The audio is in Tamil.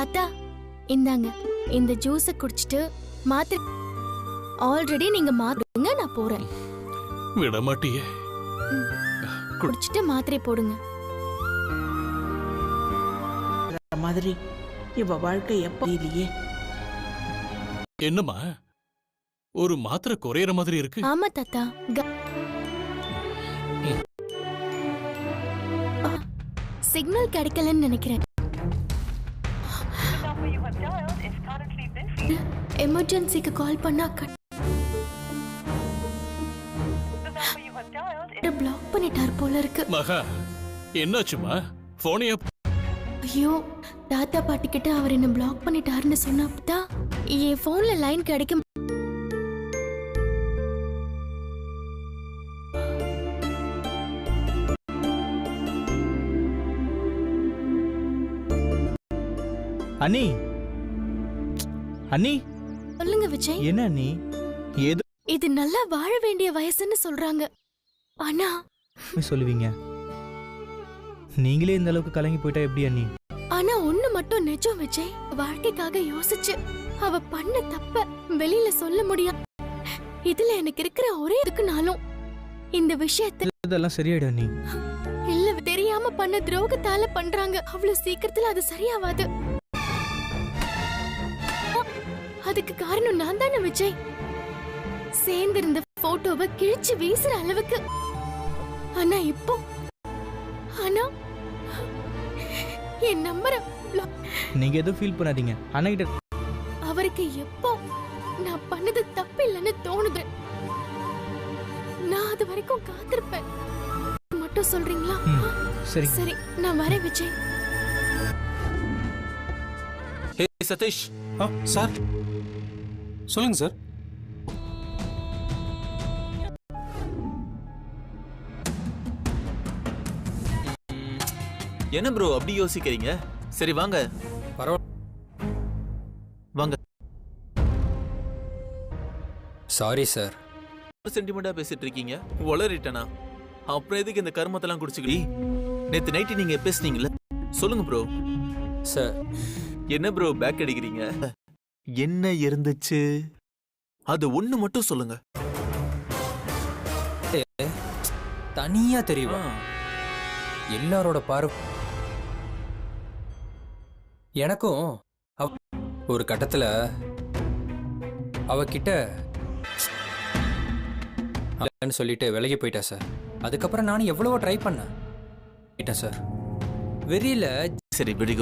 தாத்தா இந்தாங்க, இந்த ஜூஸை குடிச்சிட்டு மாத்திரை ஆல்ரெடி நீங்க மாத்துங்க, நான் போறேன். விட மாட்டியே. குடிச்சிட்டு மாத்திரை போடுங்க. மாதிரி இவ வாழ்க்கை எப்ப இல்லையே. என்னம்மா ஒரு மாத்திரை குறையற மாதிரி இருக்கு? ஆமா தாத்தா, சிக்னல் கிடைக்கலன்னு நினைக்கிறேன். எமர்ஜென்சிக்கு கால் பண்ணா பிளாக் பண்ணிட்டார் போல இருக்கு. மகா என்னாச்சுமா? போனையா? ஐயோ, தாத்தா பாட்டி கிட்ட அவர் என்ன பிளாக் பண்ணிட்டாருன்னு சொன்னப்பதான் என் போன்ல லைன் கிடைக்கும். அண்ணி, அண்ணி சொல்லுங்க விஜய். என்ன அண்ணி? ஏதோ இது நல்லா வாழ வேண்டிய வயசுன்னு சொல்றாங்க. ஆனா சொல்லுவீங்க, நீங்களே இந்த அளவுக்கு கலங்கி போயிட்டா எப்படி அண்ணி? ஆனா ஒண்ணு மட்டும் நிஜம் விஜய், வாழ்க்கைக்காக யோசிச்சு அவ பண்ண தப்ப வெளியில சொல்ல முடியாது. இதுல எனக்கு இருக்கிற ஒரே இதுக்குனாலும் இந்த விஷயத்தை இதெல்லாம் சரியாயிடும் அண்ணி. இல்ல, தெரியாம பண்ண துரோகத்தால பண்றாங்க. அவ்வளவு சீக்கிரத்துல அது சரியாவாது. அதுக்கு காரணம் நான் தானே விஜய். சேர்ந்திருந்த போட்டோவை கிழிச்சு வீசுற அளவுக்கு. ஆனா இப்போ என் நம்பரை நீங்க எதுவும் ஃபீல் பண்ணாதீங்க. அண்ணகிட்ட அவருக்கு எப்போ நான் பண்ணது தப்பு இல்லைன்னு தோணுது. நான் அது வரைக்கும் காத்திருப்பேன். மட்டும் சொல்றீங்களா? சரி சரி, நான் வரேன் விஜய். ஹே சதீஷ். சார் சொல்லுங்க சார். என்ன ப்ரோ அப்படி யோசிக்கிறீங்க? சரி வாங்க. வாங்க. Sorry sir. சென்டிமெண்டா பேசிட்டு இருக்கீங்க. வளரிட்டனா? அப்புறம் எதுக்கு இந்த கர்மத்தெல்லாம் குடிச்சுக்கிடி? நேத்து நைட்டு நீங்க பேசுனீங்கல்ல, சொல்லுங்க ப்ரோ. சார் என்ன ப்ரோ பேக் அடிக்கிறீங்க? என்ன இருந்துச்சு அது ஒண்ணு மட்டும் சொல்லுங்க. தனியா தெரியுமா? எல்லாரோட பார்வை எனக்கும் ஒரு கட்டத்துல அவகிட்ட சொல்லிட்டு விலகி போயிட்டா சார். அதுக்கப்புறம் நானும் எவ்வளவோ ட்ரை பண்ணேன் சார். வெறியில. சரி, வெரி குட்.